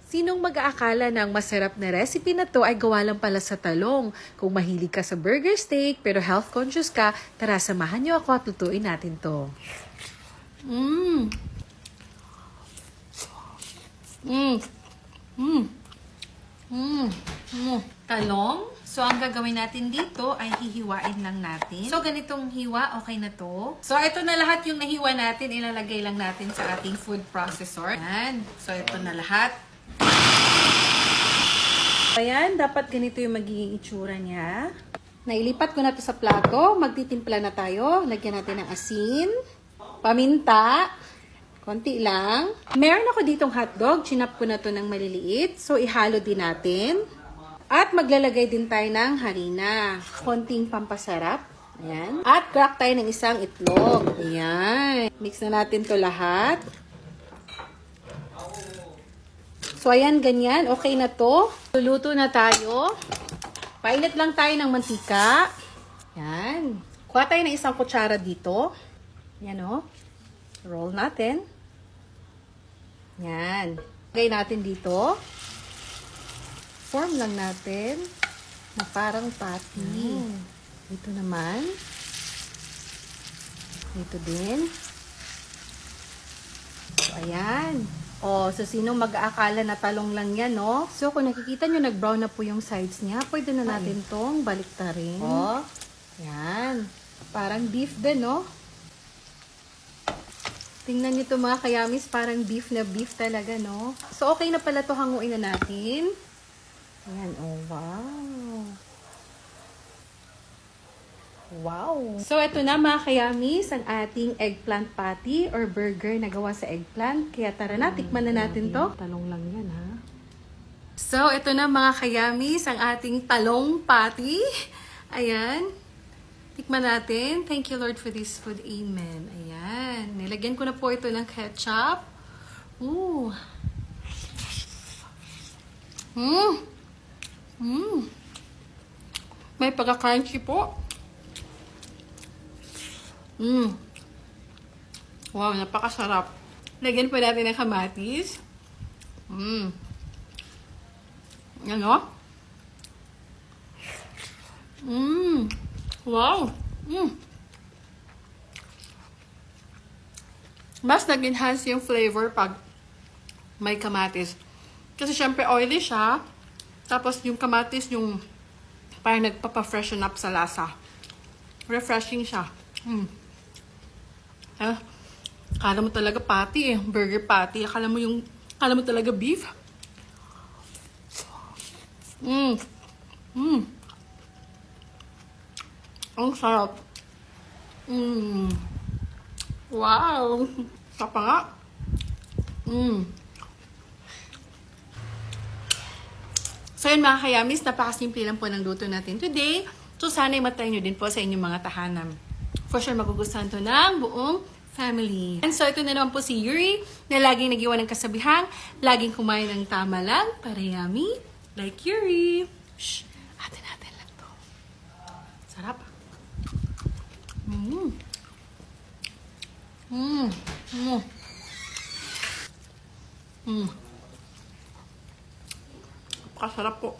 Sinong mag-aakala na ang masarap na recipe na to ay gawa lang pala sa talong? Kung mahilig ka sa burger steak pero health conscious ka, tara samahan niyo ako at lutuin natin to. Mmm. Mmm. Mmm. Mmm. Talong. So, ang gagawin natin dito ay hihiwain lang natin. So, ganitong hiwa, okay na to. So, ito na lahat yung nahiwa natin. Ilalagay lang natin sa ating food processor. Ayan. So, ito na lahat. Ayan, dapat ganito yung magiging itsura niya. Nailipat ko na to sa plato. Magtitimpla na tayo. Lagyan natin ng asin, paminta, konti lang. Meron ako ditong hotdog. Chinap ko na to ng maliliit. So, ihalo din natin. At maglalagay din tayo ng harina. Konting pampasarap. Ayan. At crack tayo ng isang itlog. Ayan. Mix na natin to lahat. So, ayan, ganyan. Okay na to. Luluto na tayo. Painit lang tayo ng mantika. Ayan. Kuha tayo ng isang kutsara dito. Ayan, o. Roll natin. Ayan. Lagay natin dito. Form lang natin na parang patty. Dito naman. Dito din. So, ayan. O, so sino mag-aakala na talong lang yan, no? So, kung nakikita nyo, nag-brown na po yung sides niya, pwede na natin tong baliktarin. O, yan. Parang beef din, no? Tingnan nyo to mga kayamis, parang beef na beef talaga, no? So, okay na pala to, hanguin na natin. Ayan, oh, wow. Wow! So, ito na mga kayamis, ang ating eggplant patty or burger na gawa sa eggplant. Kaya tara na, tikman na natin to. Talong lang yan, ha? So, ito na mga kayamis, ang ating talong patty. Ayan. Tikman natin. Thank you, Lord, for this food. Amen. Ayan. Nilagyan ko na po ito ng ketchup. Ooh. May pagka-crunchy po. Wow, napakasarap. Lagyan pa natin ng kamatis. Ano? Wow. Mas nag-enhance yung flavor pag may kamatis. Kasi syempre oily siya. Tapos yung kamatis yung parang nagpapa-freshen up sa lasa. Refreshing siya. Akala mo talaga patty eh. Burger patty. Akala mo talaga beef. Ang sarap. Wow. Sapa nga. So yun mga kayamis, napakasimple lang po ng luto natin today. So sana'y matry nyo din po sa inyong mga tahanan. For sure magugustuhan to ng buong family. And so ito na naman po si Yuri na laging nag-iwan ng kasabihang, laging kumain ng tama lang para yummy like Yuri. Shh! Atin natin lang to. Sarap. Napakasarap po.